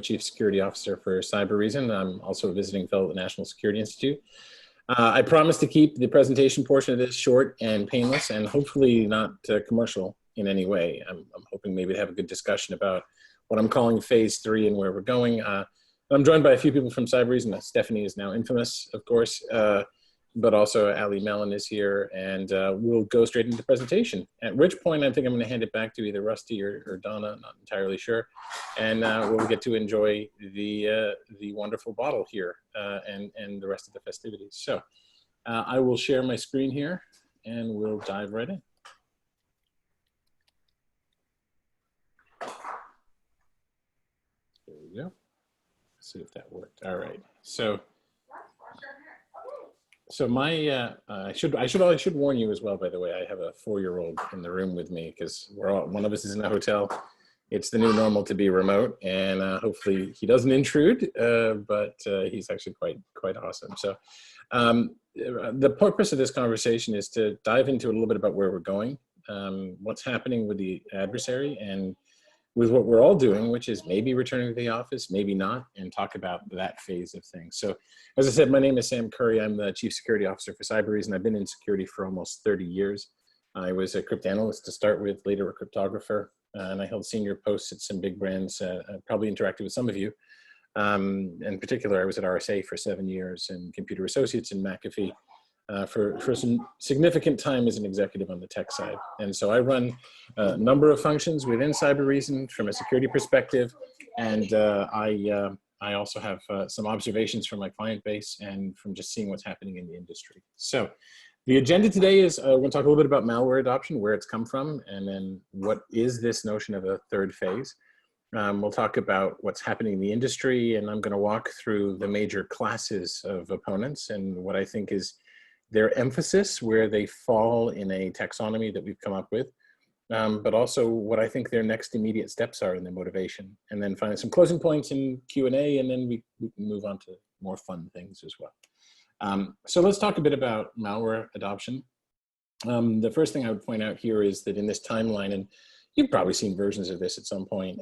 Chief Security Officer for Cybereason. I'm also a visiting fellow at the National Security Institute. I promise to keep the presentation portion of this short and painless and hopefully not commercial in any way. I'm hoping maybe to have a good discussion about what I'm calling phase 3 and where we're going. I'm joined by a few people from Cybereason. Stephanie is now infamous, of course, but also Ali Mellon is here, and we'll go straight into the presentation. At which point I think I'm going to hand it back to either Rusty or Donna, not entirely sure, and we'll get to enjoy the wonderful bottle here and the rest of the festivities. So I will share my screen here, and we'll dive right in. There we go. Let's see if that worked. All right. So my, I should warn you as well, by the way, I have a 4-year-old in the room with me because one of us is in a hotel. It's the new normal to be remote, and hopefully he doesn't intrude, but he's actually quite awesome. So the purpose of this conversation is to dive into a little bit about where we're going, what's happening with the adversary, and with what we're all doing, which is maybe returning to the office, maybe not, and talk about that phase of things. So as I said, my name is Sam Curry. I'm the Chief Security Officer for Cybereason. I've been in security for almost 30 years. I was a cryptanalyst to start with, later a cryptographer, and I held senior posts at some big brands, probably interacted with some of you. In particular, I was at RSA for 7 years and Computer Associates in McAfee for some significant time as an executive on the tech side. And so I run a number of functions within Cybereason from a security perspective. And I also have some observations from my client base and from just seeing what's happening in the industry. So the agenda today is we're going to talk a little bit about malware adoption, where it's come from, and then what is this notion of a third phase. We'll talk about what's happening in the industry, and I'm going to walk through the major classes of opponents and what I think is their emphasis, where they fall in a taxonomy that we've come up with, but also what I think their next immediate steps are in their motivation. And then finally some closing points in Q&A, and then we can move on to more fun things as well. So let's talk a bit about malware adoption. The first thing I would point out here is that in this timeline, and you've probably seen versions of this at some point,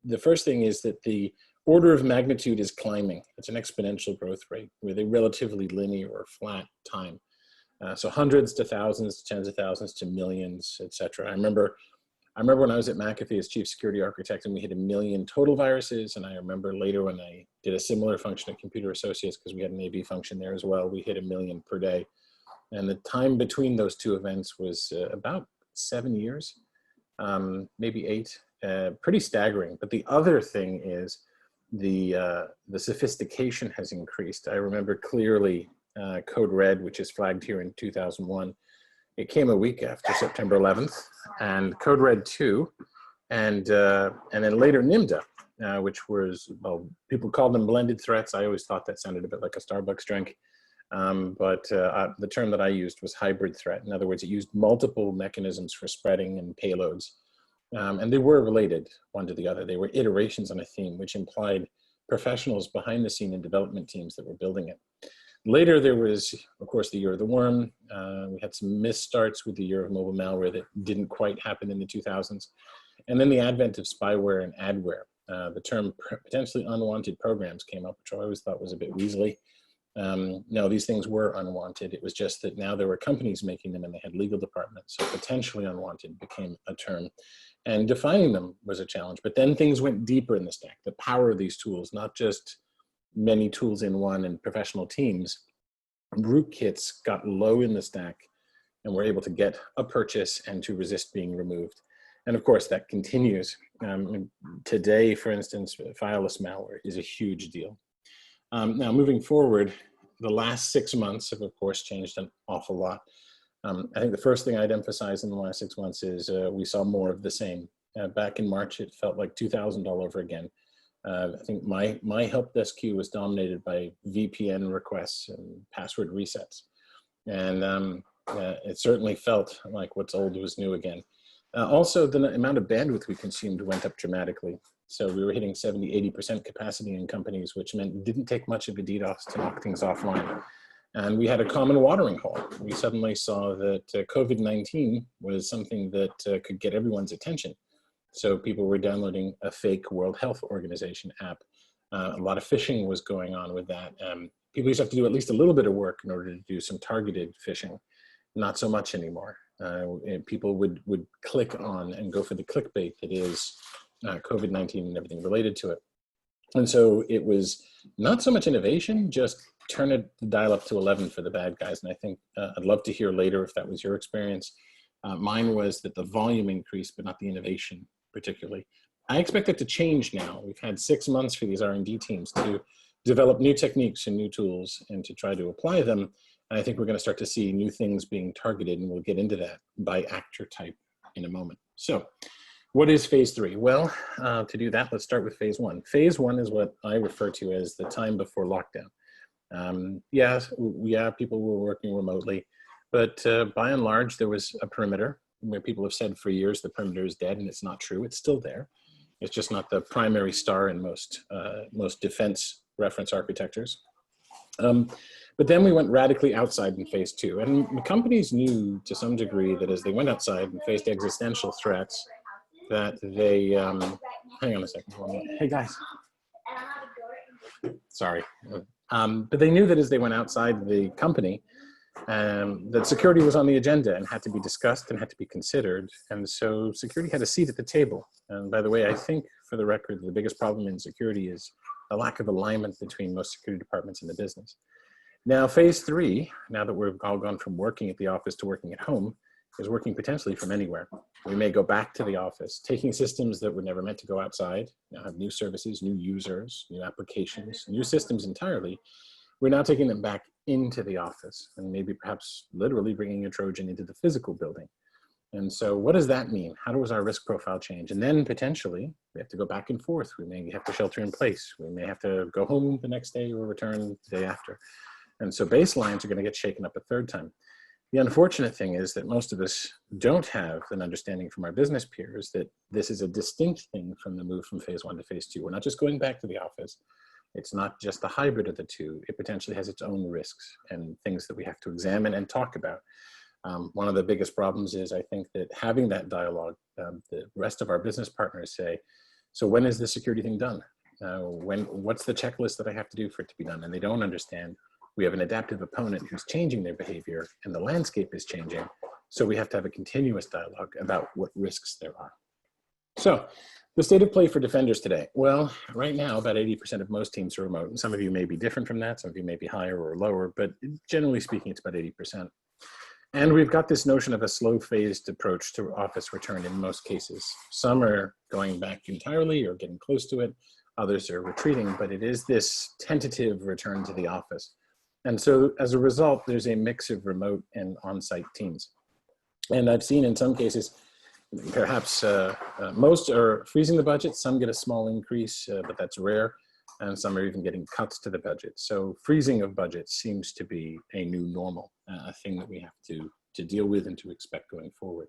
the first thing is that the order of magnitude is climbing. It's an exponential growth rate with a relatively linear or flat time. So hundreds to thousands, to tens of thousands, to millions, etc. I remember when I was at McAfee as chief security architect and we hit 1 million total viruses. And I remember later when I did a similar function at Computer Associates, because we had an AB function there as well, we hit 1 million per day. And the time between those two events was about 7 years, maybe 8, pretty staggering. But the other thing is, the sophistication has increased. I remember clearly Code Red, which is flagged here in 2001. It came a week after September 11th, and Code Red 2, and then later NIMDA, which was, well, people called them blended threats. I always thought that sounded a bit like a Starbucks drink, but the term that I used was hybrid threat. In other words, it used multiple mechanisms for spreading and payloads. And they were related one to the other. They were iterations on a theme, which implied professionals behind the scene and development teams that were building it. Later, there was, of course, the year of the worm. We had some misstarts with the year of mobile malware that didn't quite happen in the 2000s. And then the advent of spyware and adware. The term potentially unwanted programs came up, which I always thought was a bit weaselly. No, these things were unwanted. It was just that now there were companies making them and they had legal departments. So potentially unwanted became a term. And defining them was a challenge. But then things went deeper in the stack. The power of these tools, not just many tools in one and professional teams. Rootkits got low in the stack and were able to get a purchase and to resist being removed. And of course, that continues. Today, for instance, fileless malware is a huge deal. Now, moving forward, the last 6 months have, of course, changed an awful lot. I think the first thing I'd emphasize in the last 6 months is we saw more of the same. Back in March, it felt like 2000 all over again. I think my help desk queue was dominated by VPN requests and password resets. And it certainly felt like what's old was new again. Also, the amount of bandwidth we consumed went up dramatically. So we were hitting 70–80% capacity in companies, which meant it didn't take much of a DDoS to knock things offline. And we had a common watering hole. We suddenly saw that COVID-19 was something that could get everyone's attention. So people were downloading a fake World Health Organization app. A lot of phishing was going on with that. People used to have to do at least a little bit of work in order to do some targeted phishing. Not so much anymore. People would click on and go for the clickbait that is COVID-19 and everything related to it. And so it was not so much innovation, just turn the dial up to 11 for the bad guys. And I think I'd love to hear later if that was your experience. Mine was that the volume increased, but not the innovation particularly. I expect it to change now. We've had 6 months for these R&D teams to develop new techniques and new tools and to try to apply them. And I think we're going to start to see new things being targeted, and we'll get into that by actor type in a moment. So what is phase 3? Well, to do that, let's start with phase 1. Phase 1 is what I refer to as the time before lockdown. Yeah, people were working remotely, but by and large, there was a perimeter where people have said for years the perimeter is dead, and it's not true. It's still there. It's just not the primary star in most defense reference architectures. But then we went radically outside in phase 2, and the companies knew to some degree that as they went outside and faced existential threats, that they, hang on a second, hey guys, sorry. But they knew that as they went outside the company, that security was on the agenda and had to be discussed and had to be considered. And so security had a seat at the table. And by the way, I think for the record, the biggest problem in security is a lack of alignment between most security departments in the business. Now, phase 3, now that we've all gone from working at the office to working at home, is working potentially from anywhere. We may go back to the office, taking systems that were never meant to go outside, now have new services, new users, new applications, new systems entirely. We're now taking them back into the office and maybe perhaps literally bringing a Trojan into the physical building. And so what does that mean? How does our risk profile change? And then potentially we have to go back and forth. We may have to shelter in place. We may have to go home the next day or return the day after. And so baselines are going to get shaken up a third time. The unfortunate thing is that most of us don't have an understanding from our business peers that this is a distinct thing from the move from phase 1 to phase 2. We're not just going back to the office. It's not just a hybrid of the two. It potentially has its own risks and things that we have to examine and talk about. One of the biggest problems is I think that having that dialogue, the rest of our business partners say, so when is the security thing done? What's the checklist that I have to do for it to be done? And they don't understand. We have an adaptive opponent who's changing their behavior and the landscape is changing. So we have to have a continuous dialogue about what risks there are. So the state of play for defenders today. Well, right now, about 80% of most teams are remote. And some of you may be different from that. Some of you may be higher or lower, but generally speaking, it's about 80%. And we've got this notion of a slow phased approach to office return in most cases. Some are going back entirely or getting close to it. Others are retreating, but it is this tentative return to the office. And so as a result, there's a mix of remote and on-site teams. And I've seen in some cases, perhaps most are freezing the budget, some get a small increase, but that's rare, and some are even getting cuts to the budget. So freezing of budgets seems to be a new normal, a thing that we have to deal with and to expect going forward.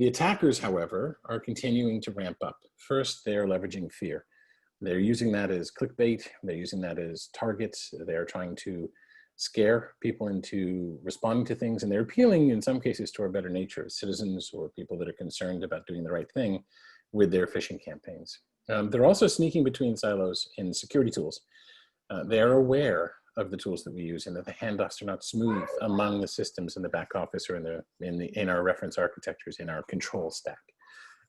The attackers, however, are continuing to ramp up. First, they're leveraging fear. They're using that as clickbait, they're using that as targets, they're trying to scare people into responding to things, and they're appealing in some cases to our better nature, citizens or people that are concerned about doing the right thing with their phishing campaigns. They're also sneaking between silos in security tools. They are aware of the tools that we use and that the handoffs are not smooth among the systems in the back office or in our reference architectures, in our control stack.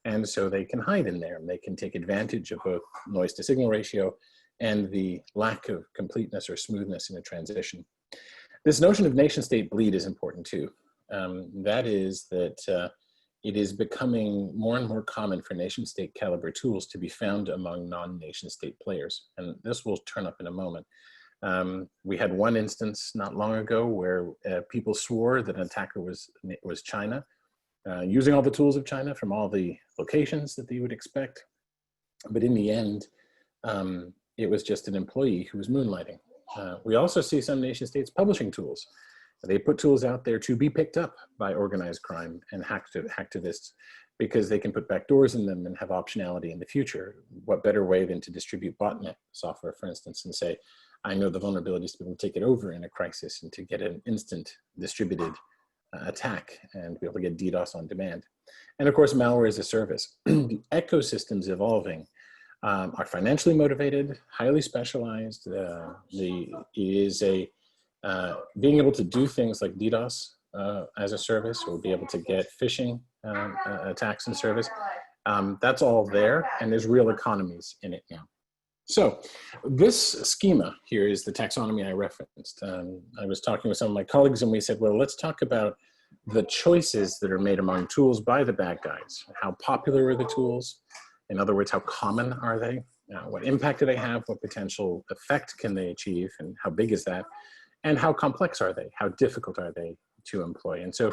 And so they can hide in there and they can take advantage of both noise to signal ratio and the lack of completeness or smoothness in a transition. This notion of nation state bleed is important too. That is that it is becoming more and more common for nation state caliber tools to be found among non-nation state players. And this will turn up in a moment. We had one instance not long ago where people swore that an attacker was China, using all the tools of China from all the locations that you would expect. But in the end, it was just an employee who was moonlighting. We also see some nation states publishing tools. They put tools out there to be picked up by organized crime and hacktivists because they can put backdoors in them and have optionality in the future. What better way than to distribute botnet software, for instance, and say, I know the vulnerabilities to be able to take it over in a crisis and to get an instant distributed attack and be able to get DDoS on demand. And of course, malware as a service. The ecosystem's evolving, are financially motivated, highly specialized. Being able to do things like DDoS as a service, or be able to get phishing attacks and service. That's all there, and there's real economies in it now. So this schema here is the taxonomy I referenced. I was talking with some of my colleagues and we said, well, let's talk about the choices that are made among tools by the bad guys. How popular are the tools? In other words, how common are they? What impact do they have? What potential effect can they achieve? And how big is that? And how complex are they? How difficult are they to employ? And so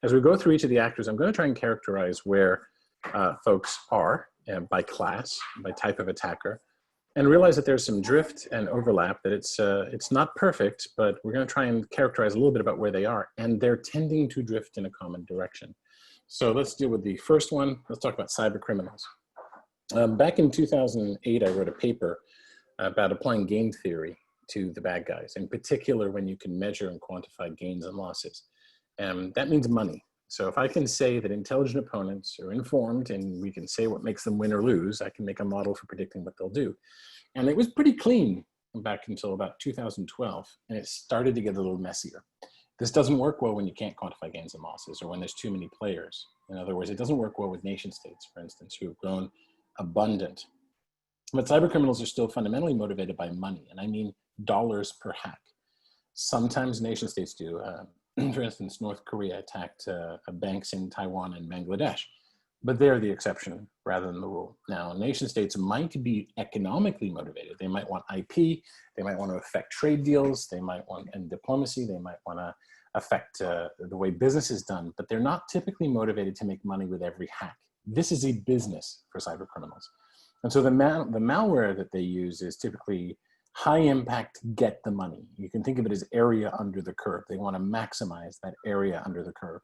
as we go through each of the actors, I'm going to try and characterize where folks are by class, by type of attacker, and realize that there's some drift and overlap, that it's not perfect, but we're going to try and characterize a little bit about where they are, and they're tending to drift in a common direction. So let's deal with the first one. Let's talk about cyber criminals. Back in 2008, I wrote a paper about applying game theory to the bad guys, in particular when you can measure and quantify gains and losses. That means money. So if I can say that intelligent opponents are informed and we can say what makes them win or lose, I can make a model for predicting what they'll do. And it was pretty clean back until about 2012, and it started to get a little messier. This doesn't work well when you can't quantify gains and losses, or when there's too many players. In other words, it doesn't work well with nation states, for instance, who have grown abundant. But cyber criminals are still fundamentally motivated by money, and I mean dollars per hack. Sometimes nation states do. For instance, North Korea attacked banks in Taiwan and Bangladesh, but they're the exception rather than the rule. Now, nation states might be economically motivated. They might want IP, they might want to affect trade deals, they might want, and diplomacy, they might want to affect the way business is done, but they're not typically motivated to make money with every hack. This is a business for cyber criminals. And so the malware that they use is typically high impact, get the money. You can think of it as area under the curve. They want to maximize that area under the curve.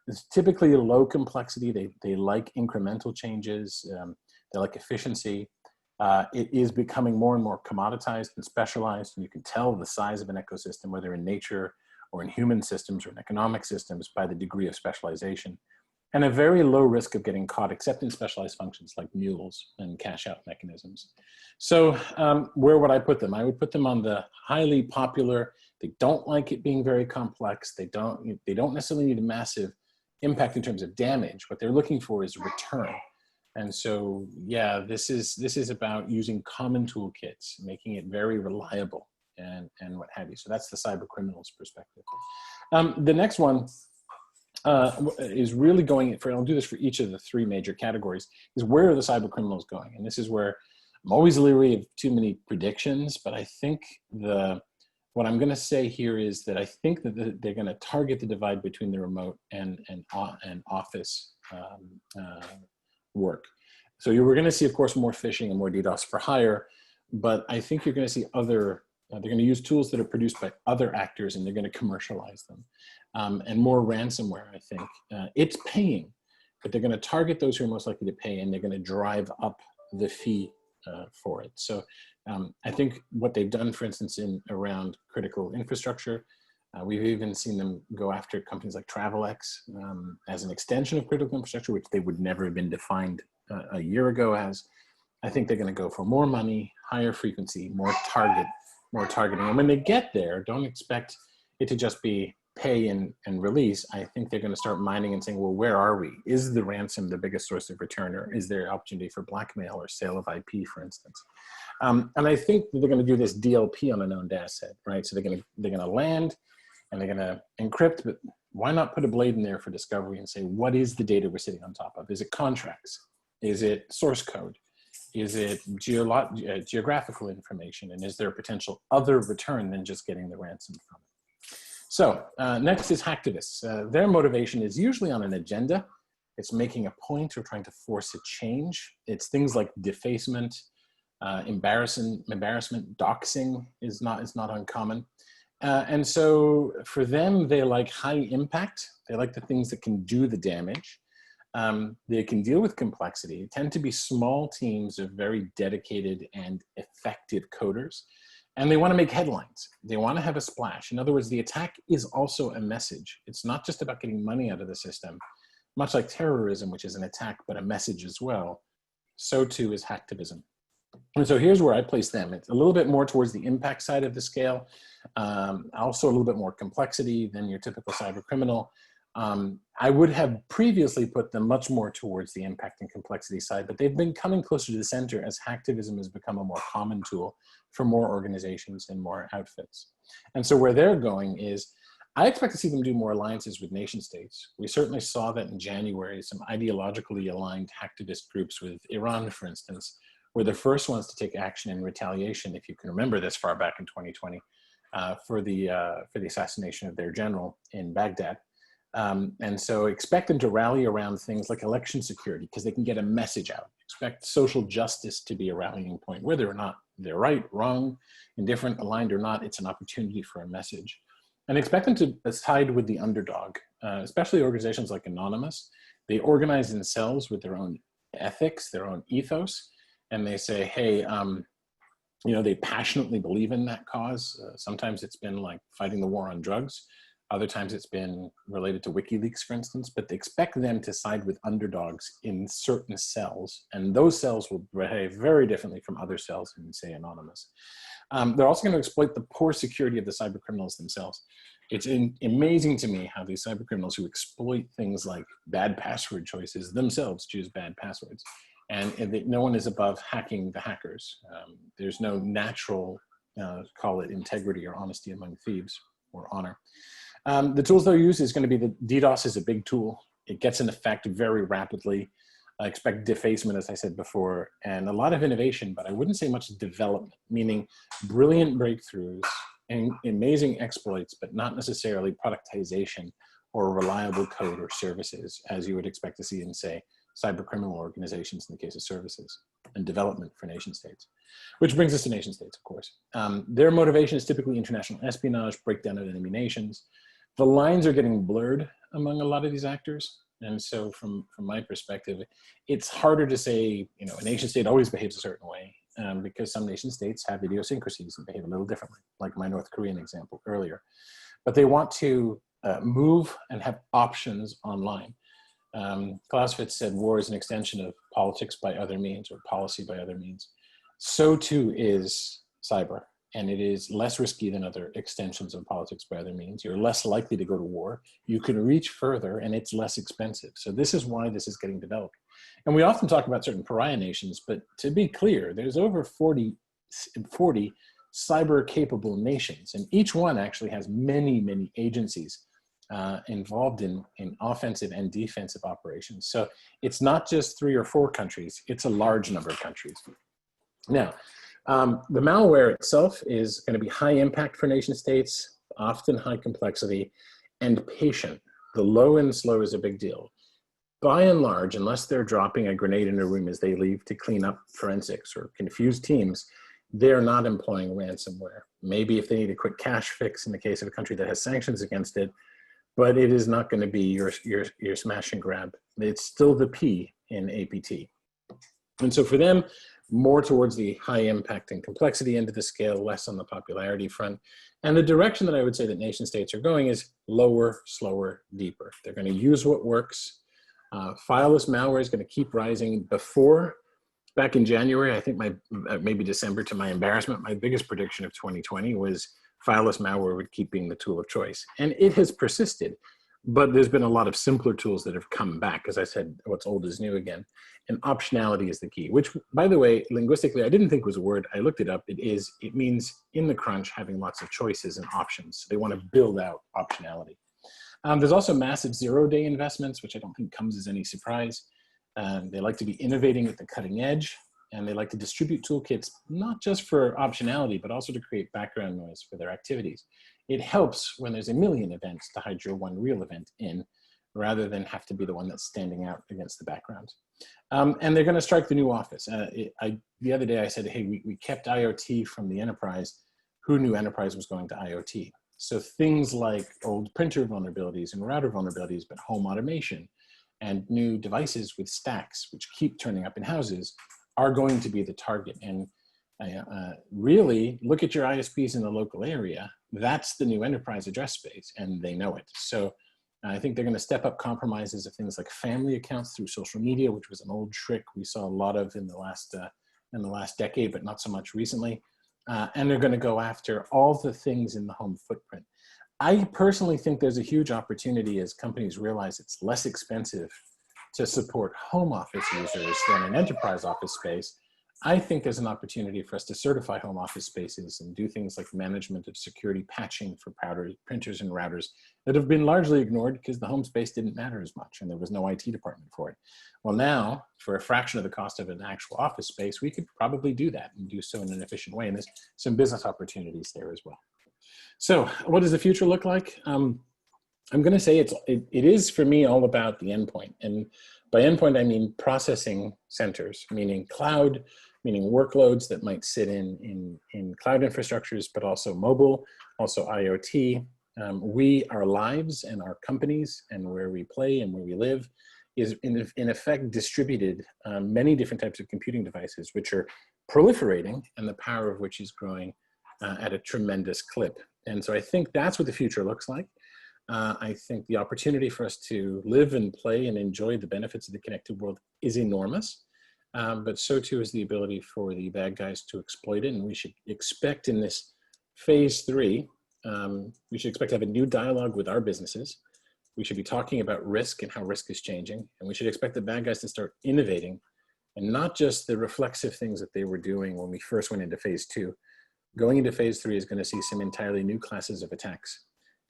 It's typically low complexity. They like incremental changes. They like efficiency. It is becoming more and more commoditized and specialized. And you can tell the size of an ecosystem, whether in nature or in human systems or in economic systems, by the degree of specialization. And a very low risk of getting caught, except in specialized functions like mules and cash out mechanisms. So where would I put them? I would put them on the highly popular. They don't like it being very complex. They don't necessarily need a massive impact in terms of damage. What they're looking for is return. And so, yeah, this is about using common toolkits, making it very reliable and what have you. So that's the cyber criminals perspective. The next one is really going for, I'll do this for each of the three major categories, is where are the cyber criminals going? And this is where I'm always leery of too many predictions, but I think what I'm going to say here is that I think that they're going to target the divide between the remote and office work. So we're going to see, of course, more phishing and more DDoS for hire, but I think you're going to see other, they're going to use tools that are produced by other actors and they're going to commercialize them. And more ransomware, I think. It's paying, but they're going to target those who are most likely to pay, and they're going to drive up the fee for it. So I think what they've done, for instance, around critical infrastructure, we've even seen them go after companies like TravelX as an extension of critical infrastructure, which they would never have been defined a year ago as. I think they're going to go for more money, higher frequency, more targeting. And when they get there, don't expect it to just be pay and release. I think they're going to start mining and saying, well, where are we? Is the ransom the biggest source of return, or is there opportunity for blackmail or sale of IP, for instance? And I think that they're going to do this DLP on an owned asset, right? So they're going to land and they're going to encrypt, but why not put a blade in there for discovery and say, what is the data we're sitting on top of? Is it contracts? Is it source code? Is it geographical information? And is there a potential other return than just getting the ransom from it? So next is hacktivists. Their motivation is usually on an agenda. It's making a point or trying to force a change. It's things like defacement, embarrassment, doxing is not uncommon. And so for them, they like high impact. They like the things that can do the damage. They can deal with complexity. They tend to be small teams of very dedicated and effective coders. And they want to make headlines. They want to have a splash. In other words, the attack is also a message. It's not just about getting money out of the system. Much like terrorism, which is an attack, but a message as well, so too is hacktivism. And so here's where I place them. It's a little bit more towards the impact side of the scale, also a little bit more complexity than your typical cyber criminal. I would have previously put them much more towards the impact and complexity side, but they've been coming closer to the center as hacktivism has become a more common tool for more organizations and more outfits. And so where they're going is, I expect to see them do more alliances with nation states. We certainly saw that in January, some ideologically aligned hacktivist groups with Iran, for instance, were the first ones to take action in retaliation, if you can remember this far back in 2020, for the assassination of their general in Baghdad. And so expect them to rally around things like election security, because they can get a message out. Expect social justice to be a rallying point, whether or not they're right, wrong, indifferent, aligned or not, it's an opportunity for a message. And expect them to side with the underdog, especially organizations like Anonymous. They organize themselves with their own ethics, their own ethos, and they say, hey, you know, they passionately believe in that cause. Sometimes it's been like fighting the war on drugs. Other times it's been related to WikiLeaks, for instance, but they expect them to side with underdogs in certain cells, and those cells will behave very differently from other cells in, say, Anonymous. They're also going to exploit the poor security of the cyber criminals themselves. It's amazing to me how these cyber criminals who exploit things like bad password choices themselves choose bad passwords. And no one is above hacking the hackers. There's no natural, call it integrity or honesty among thieves, or honor. The tools they'll use is going to be the DDoS is a big tool. It gets in effect very rapidly. I expect defacement, as I said before, and a lot of innovation, but I wouldn't say much development, meaning brilliant breakthroughs and amazing exploits, but not necessarily productization or reliable code or services, as you would expect to see in, say, cyber criminal organizations in the case of services, and development for nation states. Which brings us to nation states, of course. Their motivation is typically international espionage, breakdown of enemy nations. The lines are getting blurred among a lot of these actors. And so from my perspective, it's harder to say, you know, a nation state always behaves a certain way, because some nation states have idiosyncrasies and behave a little differently, like my North Korean example earlier. But they want to move and have options online. Clausewitz said war is an extension of politics by other means, or policy by other means. So too is cyber. And it is less risky than other extensions of politics by other means. You're less likely to go to war. You can reach further, and it's less expensive. So this is why this is getting developed. And we often talk about certain pariah nations, but to be clear, there's over 40 cyber-capable nations, and each one actually has many, many agencies involved in offensive and defensive operations. So it's not just 3 or 4 countries, it's a large number of countries. Now, the malware itself is going to be high impact for nation states, often high complexity, and patient. The low and slow is a big deal. By and large, unless they're dropping a grenade in a room as they leave to clean up forensics or confuse teams, they're not employing ransomware. Maybe if they need a quick cache fix in the case of a country that has sanctions against it, but it is not going to be your smash and grab. It's still the P in APT. And so for them, more towards the high impact and complexity end of the scale, less on the popularity front. And the direction that I would say that nation states are going is lower, slower, deeper. They're going to use what works. Fileless malware is going to keep rising. Back in January, I think maybe December, to my embarrassment, my biggest prediction of 2020 was fileless malware would keep being the tool of choice. And it has persisted, but there's been a lot of simpler tools that have come back. As I said, what's old is new again. And optionality is the key, which, by the way, linguistically, I didn't think was a word. I looked it up. It means in the crunch, having lots of choices and options. They want to build out optionality. There's also massive zero-day investments, which I don't think comes as any surprise. They like to be innovating at the cutting edge, and they like to distribute toolkits, not just for optionality, but also to create background noise for their activities. It helps when there's a million events to hide your one real event in, rather than have to be the one that's standing out against the background. And they're going to strike the new office. The other day I said, hey, we kept IoT from the enterprise. Who knew enterprise was going to IoT? So things like old printer vulnerabilities and router vulnerabilities, but home automation and new devices with stacks, which keep turning up in houses, are going to be the target. And Really look at your ISPs in the local area. That's the new enterprise address space, and they know it. So I think they're going to step up compromises of things like family accounts through social media, which was an old trick we saw a lot of in the last decade, but not so much recently. And they're going to go after all the things in the home footprint. I personally think there's a huge opportunity as companies realize it's less expensive to support home office users than an enterprise office space. I think there's an opportunity for us to certify home office spaces and do things like management of security patching for printers and routers that have been largely ignored because the home space didn't matter as much and there was no IT department for it. Well, now, for a fraction of the cost of an actual office space, we could probably do that and do so in an efficient way. And there's some business opportunities there as well. So what does the future look like? I'm going to say it is for me all about the endpoint. And by endpoint, I mean processing centers, meaning cloud, meaning workloads that might sit in cloud infrastructures, but also mobile, also IoT. Our lives and our companies and where we play and where we live is in effect distributed many different types of computing devices, which are proliferating and the power of which is growing at a tremendous clip. And so I think that's what the future looks like. I think the opportunity for us to live and play and enjoy the benefits of the connected world is enormous, but so too is the ability for the bad guys to exploit it. And we should expect in this phase 3, we should expect to have a new dialogue with our businesses. We should be talking about risk and how risk is changing. And we should expect the bad guys to start innovating and not just the reflexive things that they were doing when we first went into phase 2. Going into phase 3 is going to see some entirely new classes of attacks.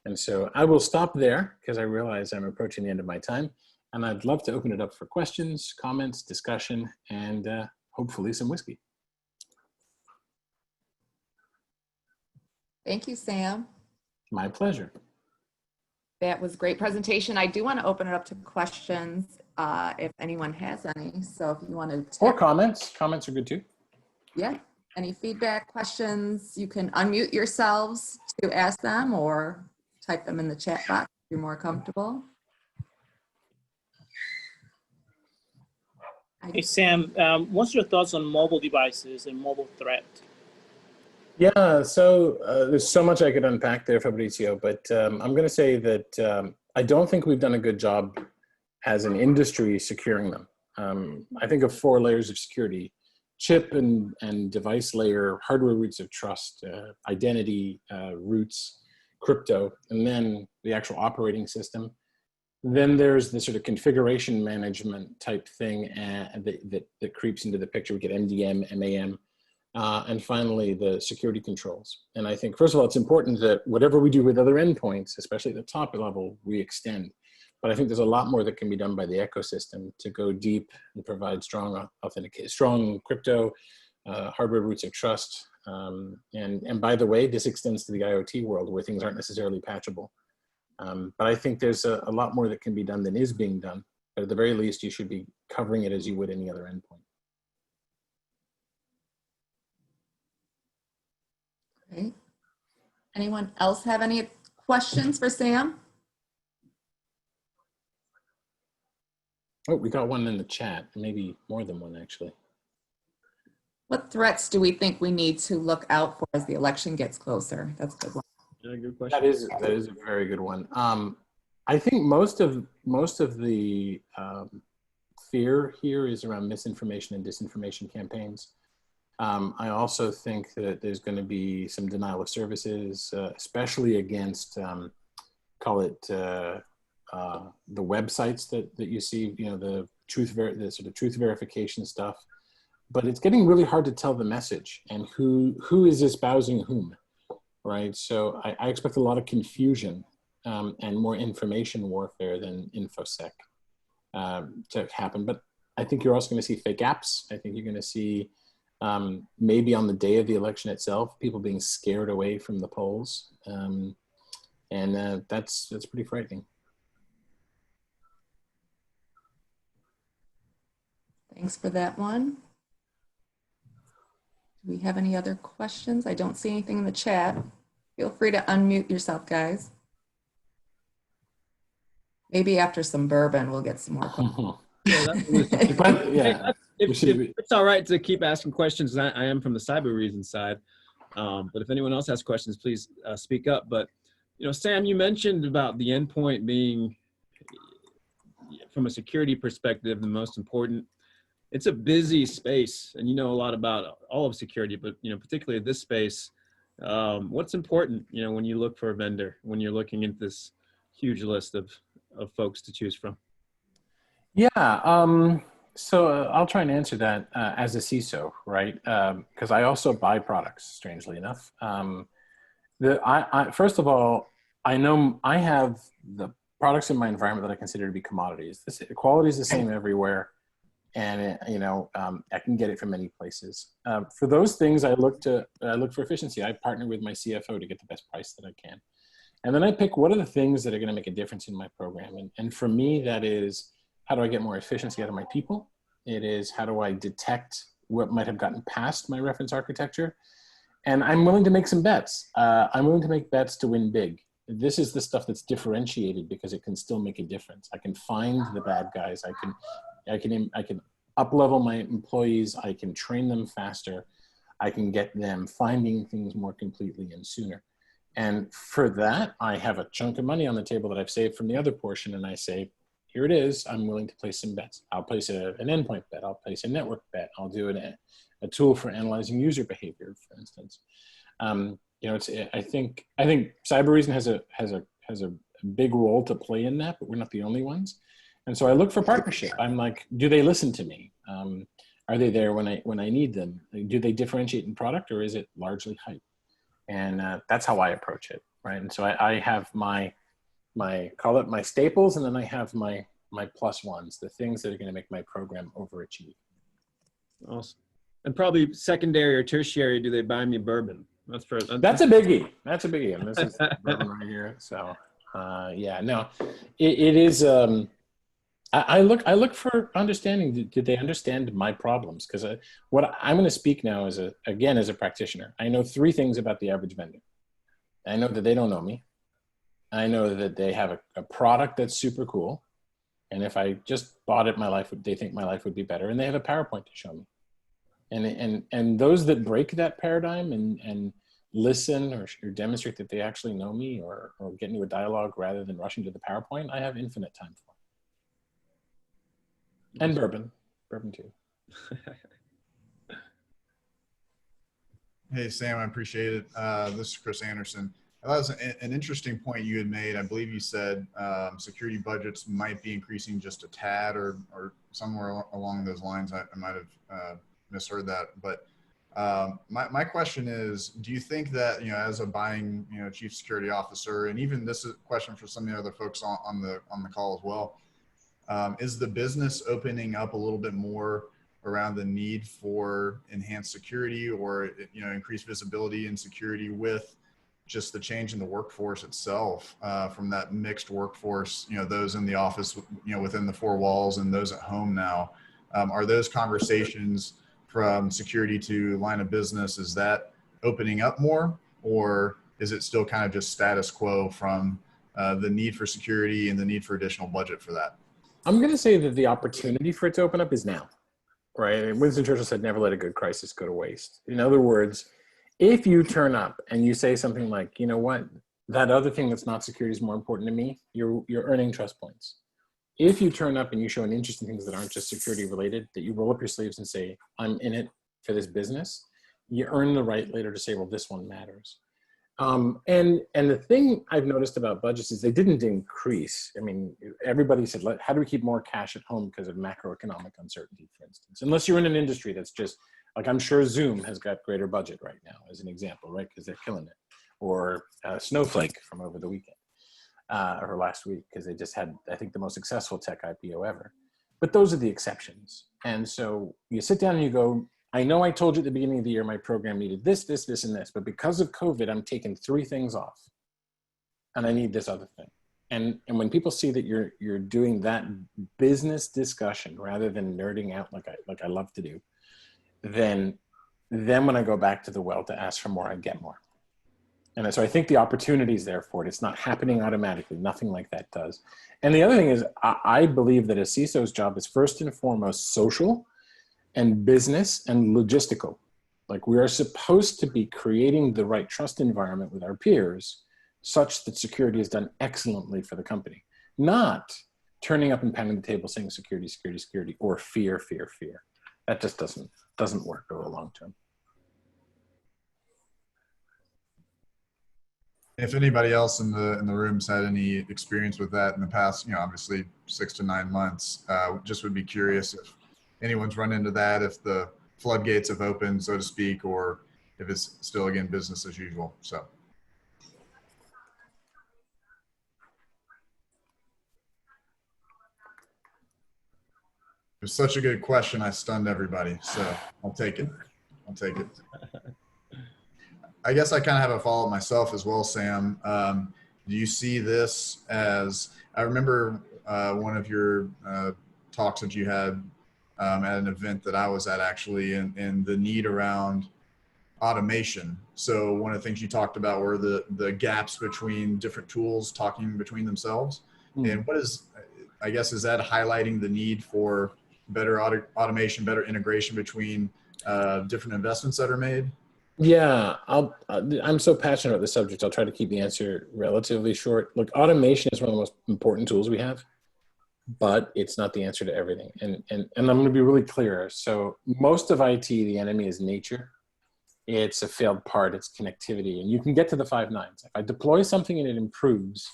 And so I will stop there because I realize I'm approaching the end of my time. And I'd love to open it up for questions, comments, discussion, and hopefully some whiskey. Thank you, Sam. My pleasure. That was a great presentation. I do want to open it up to questions if anyone has any. So if you want to. Or comments. Comments are good too. Yeah. Any feedback, questions, you can unmute yourselves to ask them or type them in the chat box if you're more comfortable. Hey, Sam, what's your thoughts on mobile devices and mobile threat? Yeah, so there's so much I could unpack there, Fabrizio, but I'm going to say that I don't think we've done a good job as an industry securing them. I think of 4 layers of security: chip and device layer, hardware roots of trust, identity roots, crypto, and then the actual operating system. Then there's the sort of configuration management type thing that creeps into the picture. We get MDM, MAM, and finally the security controls. And I think, first of all, it's important that whatever we do with other endpoints, especially at the top level, we extend. But I think there's a lot more that can be done by the ecosystem to go deep and provide strong authentication, strong crypto, hardware roots of trust. And by the way, this extends to the IoT world where things aren't necessarily patchable. But I think there's a lot more that can be done than is being done. But at the very least, you should be covering it as you would any other endpoint. Great. Anyone else have any questions for Sam? Oh, we got one in the chat, maybe more than one actually. What threats do we think we need to look out for as the election gets closer? That's a good one. Yeah, good question. That is a very good one. I think most of the fear here is around misinformation and disinformation campaigns. I also think that there's going to be some denial of services, especially against, call it the websites that you see, you know, the sort of truth verification stuff. But it's getting really hard to tell the message and who is espousing whom, right? So I expect a lot of confusion and more information warfare than InfoSec to happen. But I think you're also going to see fake apps. I think you're going to see maybe on the day of the election itself, people being scared away from the polls. And that's pretty frightening. Thanks for that one. Do we have any other questions? I don't see anything in the chat. Feel free to unmute yourself, guys. Maybe after some bourbon, we'll get some more questions. Yeah, if it's all right to keep asking questions, I am from the Cybereason side. But if anyone else has questions, please speak up. But, you know, Sam, you mentioned about the endpoint being, from a security perspective, the most important. It's a busy space, and you know a lot about all of security, but, you know, particularly this space. What's important, you know, when you look for a vendor, when you're looking at this huge list of folks to choose from? Yeah, so I'll try and answer that as a CISO, right? Because I also buy products, strangely enough. First of all, I know I have the products in my environment that I consider to be commodities. The quality is the same everywhere, and you know, I can get it from many places. For those things, I look for efficiency. I partner with my CFO to get the best price that I can, and then I pick what are the things that are going to make a difference in my program. And for me, that is, how do I get more efficiency out of my people? It is, how do I detect what might have gotten past my reference architecture? And I'm willing to make some bets. I'm willing to make bets to win big. This is the stuff that's differentiated because it can still make a difference. I can find the bad guys. I can up-level my employees. I can train them faster. I can get them finding things more completely and sooner. And for that, I have a chunk of money on the table that I've saved from the other portion, and I say, here it is. I'm willing to place some bets. I'll place an endpoint bet. I'll place a network bet. I'll do a tool for analyzing user behavior, for instance. You know, I think Cybereason has a big role to play in that, but we're not the only ones. And so I look for partnership. I'm like, do they listen to me? Are they there when I need them? Do they differentiate in product, or is it largely hype? And that's how I approach it, right? And so I have my call it my staples, and then I have my plus ones, the things that are going to make my program overachieve. Awesome. And probably secondary or tertiary, do they buy me bourbon? That's a biggie. That's a biggie. And this is bourbon right here. So yeah, no, it is. I look for understanding. Did they understand my problems? Because what I'm going to speak now as a practitioner, I know 3 things about the average vendor. I know that they don't know me. I know that they have a product that's super cool. And if I just bought it, they think my life would be better. And they have a PowerPoint to show me. And those that break that paradigm and listen or demonstrate that they actually know me or get into a dialogue rather than rushing to the PowerPoint, I have infinite time for. And bourbon too. Hey, Sam, I appreciate it. This is Chris Anderson. That was an interesting point you had made. I believe you said security budgets might be increasing just a tad or somewhere along those lines. I might have misheard that. But my question is, do you think that, you know, as a buying, you know, chief security officer, and even this is a question for some of the other folks on the call as well, is the business opening up a little bit more around the need for enhanced security or, you know, increased visibility and security with just the change in the workforce itself, from that mixed workforce, you know, those in the office, you know, within the 4 walls and those at home now? Are those conversations from security to line of business, is that opening up more, or is it still kind of just status quo from the need for security and the need for additional budget for that? I'm going to say that the opportunity for it to open up is now, right? And Winston Churchill said, never let a good crisis go to waste. In other words, if you turn up and you say something like, you know what, that other thing that's not security is more important to me, you're earning trust points. If you turn up and you show an interest in things that aren't just security related, that you roll up your sleeves and say, I'm in it for this business, you earn the right later to say, well, this one matters. And the thing I've noticed about budgets is they didn't increase. I mean, everybody said, how do we keep more cash at home because of macroeconomic uncertainty, for instance? Unless you're in an industry that's just, like, I'm sure Zoom has got greater budget right now, as an example, right? Because they're killing it. Or Snowflake from over the weekend, or last week, because they just had, I think, the most successful tech IPO ever. But those are the exceptions. And so you sit down and you go, I know I told you at the beginning of the year my program needed this, this, this, and this, but because of COVID, I'm taking 3 things off, and I need this other thing. And when people see that you're doing that business discussion rather than nerding out like I love to do, then when I go back to the well to ask for more, I get more. And so I think the opportunity is there for it. It's not happening automatically. Nothing like that does. And the other thing is, I believe that a CISO's job is first and foremost social. and business and logistical. Like we are supposed to be creating the right trust environment with our peers such that security is done excellently for the company, not turning up and pounding the table saying security, security, security, or fear, fear, fear. That just doesn't work over the long term. If anybody else in the room's had any experience with that in the past, obviously 6 to 9 months, just would be curious if anyone's run into that, if the floodgates have opened, so to speak, or if it's still, again, business as usual. So. It was such a good question. I stunned everybody. So I'll take it. I'll take it. I guess I kind of have a follow-up myself as well, Sam. Do you see this as, I remember one of your talks that you had at an event that I was at actually, and the need around automation. So one of the things you talked about were the gaps between different tools talking between themselves. And what is, I guess, is that highlighting the need for better automation, better integration between different investments that are made? Yeah, I'm so passionate about this subject. I'll try to keep the answer relatively short. Look, automation is one of the most important tools we have, but it's not the answer to everything. And I'm going to be really clear. So most of IT, the enemy is nature. It's a failed part. It's connectivity. And you can get to the 5 nines. If I deploy something and it improves,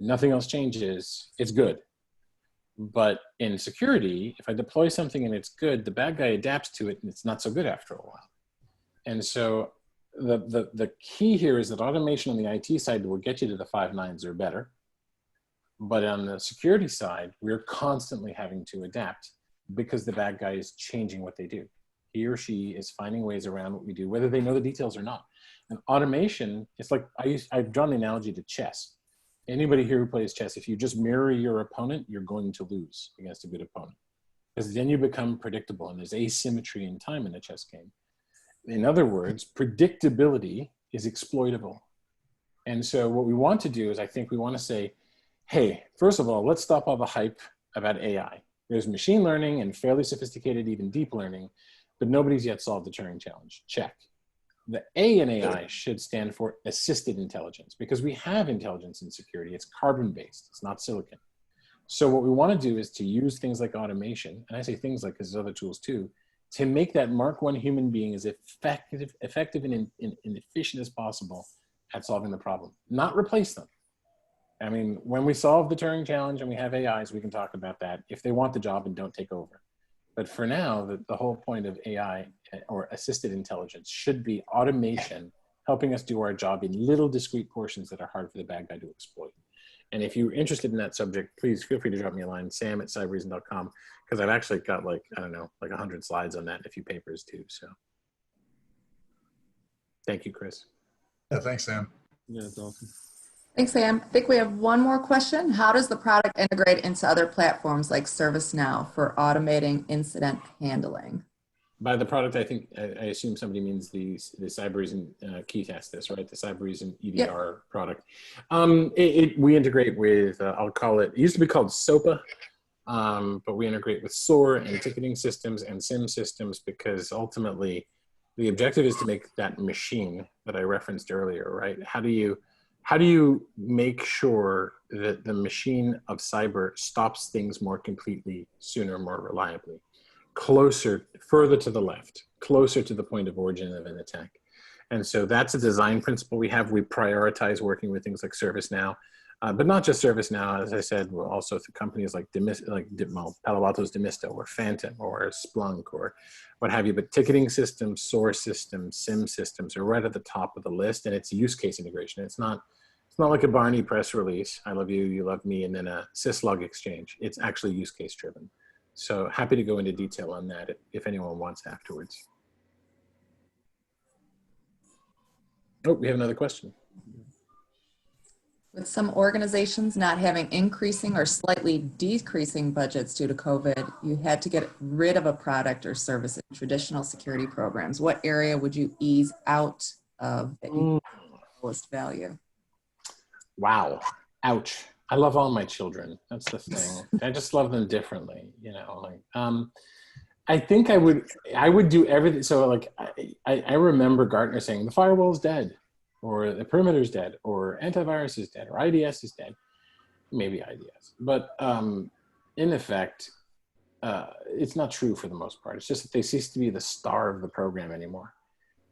nothing else changes, it's good. But in security, if I deploy something and it's good, the bad guy adapts to it and it's not so good after a while. And so the key here is that automation on the IT side will get you to the 5 nines or better. But on the security side, we're constantly having to adapt because the bad guy is changing what they do. He or she is finding ways around what we do, whether they know the details or not. And automation, it's like, I've drawn the analogy to chess. Anybody here who plays chess, if you just mirror your opponent, you're going to lose against a good opponent. Because then you become predictable and there's asymmetry in time in a chess game. In other words, predictability is exploitable. And so what we want to do is I think we want to say, hey, first of all, let's stop all the hype about AI. There's machine learning and fairly sophisticated, even deep learning, but nobody's yet solved the Turing challenge. Check. The A in AI should stand for assisted intelligence because we have intelligence in security. It's carbon-based, it's not silicon. So what we want to do is to use things like automation, and I say things like because there's other tools too, to make that Mark I human being as effective and efficient as possible at solving the problem, not replace them. I mean, when we solve the Turing challenge and we have AIs, we can talk about that if they want the job and don't take over. But for now, the whole point of AI or assisted intelligence should be automation, helping us do our job in little discrete portions that are hard for the bad guy to exploit. And if you're interested in that subject, please feel free to drop me a line, sam@cybereason.com, because I've actually got like 100 slides on that and a few papers too. So thank you, Chris. Yeah, thanks, Sam. Yeah, that's awesome. Thanks, Sam. I think we have one more question. How does the product integrate into other platforms like ServiceNow for automating incident handling? By the product, I think, I assume somebody means the Cybereason key test this, right? The Cybereason EDR product. We integrate with, I'll call it used to be called SOPA, but we integrate with SOAR and ticketing systems and SIM systems because ultimately the objective is to make that machine that I referenced earlier, right? How do you make sure that the machine of cyber stops things more completely, sooner, more reliably? Closer, further to the left, closer to the point of origin of an attack. And so that's a design principle we have. We prioritize working with things like ServiceNow, but not just ServiceNow. As I said, we're also through companies like Palo Alto's Demisto or Phantom or Splunk or what have you. But ticketing systems, source systems, SIM systems are right at the top of the list, and it's use case integration. It's not like a Barney press release, I love you, you love me, and then a syslog exchange. It's actually use case driven. So happy to go into detail on that if anyone wants afterwards. Oh, we have another question. With some organizations not having increasing or slightly decreasing budgets due to COVID, you had to get rid of a product or service in traditional security programs. What area would you ease out of that you lowest value? Wow. Ouch. I love all my children. That's the thing. I just love them differently, you know. Like, I think I would do everything. So like, I remember Gartner saying the firewall is dead, or the perimeter is dead, or antivirus is dead, or IDS is dead. Maybe IDS, but in effect, it's not true for the most part. It's just that they cease to be the star of the program anymore.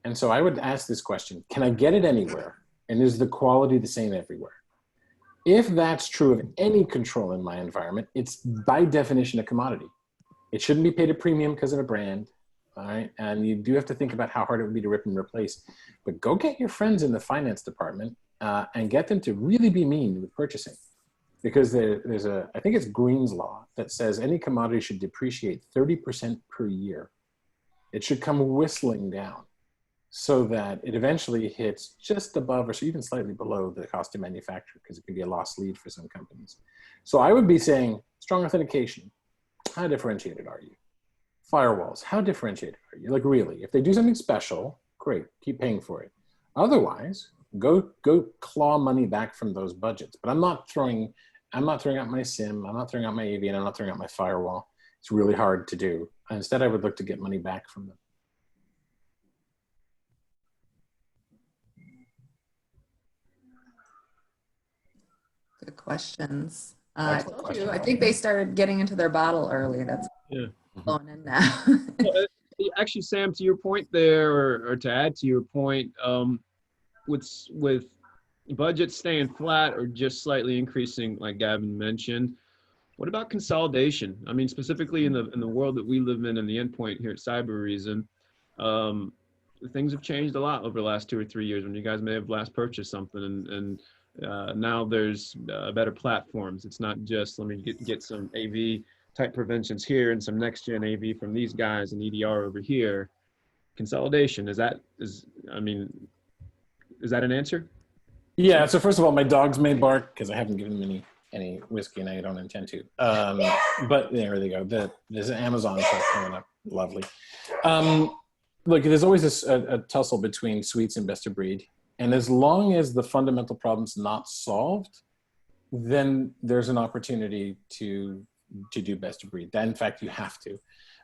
And so I would ask this question: can I get it anywhere? And is the quality the same everywhere? If that's true of any control in my environment, it's by definition a commodity. It shouldn't be paid a premium because of a brand, all right? And you do have to think about how hard it would be to rip and replace. But go get your friends in the finance department and get them to really be mean with purchasing. Because there's I think it's Green's law that says any commodity should depreciate 30% per year. It should come whistling down so that it eventually hits just above or so even slightly below the cost to manufacture, because it could be a lost lead for some companies. So I would be saying strong authentication. How differentiated are you? Firewalls, how differentiated are you? Like really, if they do something special, great, keep paying for it. Otherwise, go claw money back from those budgets. But I'm not throwing out my SIM, I'm not throwing out my AV, and I'm not throwing out my firewall. It's really hard to do. Instead, I would look to get money back from them. Good questions. Excellent I told question. you, I think they started getting into their bottle early. That's Yeah. flowing in now. Actually, Sam, to your point there, or to add to your point, with budgets staying flat or just slightly increasing, like Gavin mentioned, what about consolidation? I mean, specifically in the world that we live in the endpoint here at Cybereason, things have changed a lot over the last 2 or 3 years when you guys may have last purchased something, and now there's better platforms. It's not just let me get some AV type preventions here and some next gen AV from these guys and EDR over here. Consolidation, is that an answer? Yeah, so first of all, my dogs may bark because I haven't given them any whiskey and I don't intend to. But there they go. There's an Amazon truck coming up. Lovely. Look, there's always a tussle between suites and best of breed. And as long as the fundamental problem's not solved, then there's an opportunity to do best of breed. That, in fact, you have to.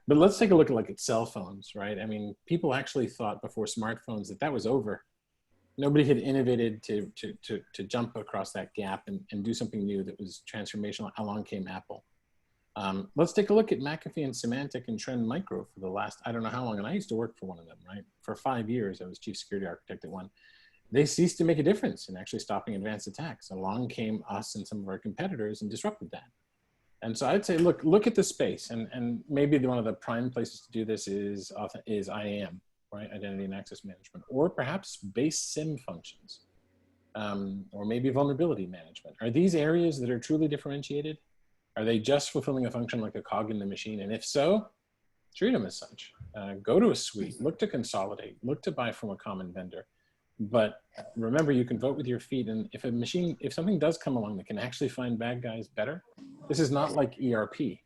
But let's take a look at cell phones, right? I mean, people actually thought before smartphones that was over. Nobody had innovated to jump across that gap and do something new that was transformational. Along came Apple. Let's take a look at McAfee and Symantec and Trend Micro for the last, I don't know how long, and I used to work for one of them, right? For 5 years, I was chief security architect at one. They ceased to make a difference in actually stopping advanced attacks. Along came us and some of our competitors and disrupted that. And so I'd say, look at the space, and maybe one of the prime places to do this is IAM, right? Identity and access management, or perhaps base SIM functions, or maybe vulnerability management. Are these areas that are truly differentiated? Are they just fulfilling a function like a cog in the machine? And if so, treat them as such. Go to a suite, look to consolidate, look to buy from a common vendor. But remember, you can vote with your feet. And if something does come along that can actually find bad guys better, this is not like ERP.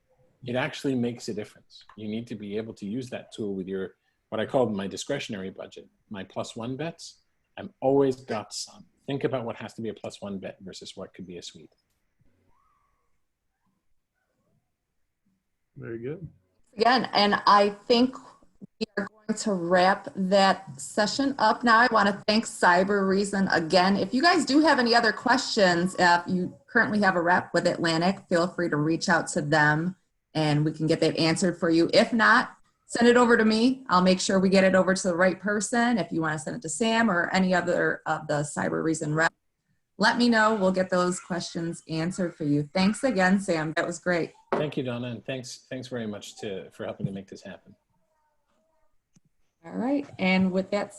It actually makes a difference. You need to be able to use that tool with your, what I call my discretionary budget, my +1 bets. I've always got some. Think about what has to be a +1 bet versus what could be a suite. Very good. Again, and I think we are going to wrap that session up now. I want to thank Cybereason again. If you guys do have any other questions, if you currently have a rep with Atlantic, feel free to reach out to them and we can get that answered for you. If not, send it over to me. I'll make sure we get it over to the right person. If you want to send it to Sam or any other of the Cybereason reps, let me know. We'll get those questions answered for you. Thanks again, Sam. That was great. Thank you, Donna, and thanks very much for helping to make this happen. All right, and with that said,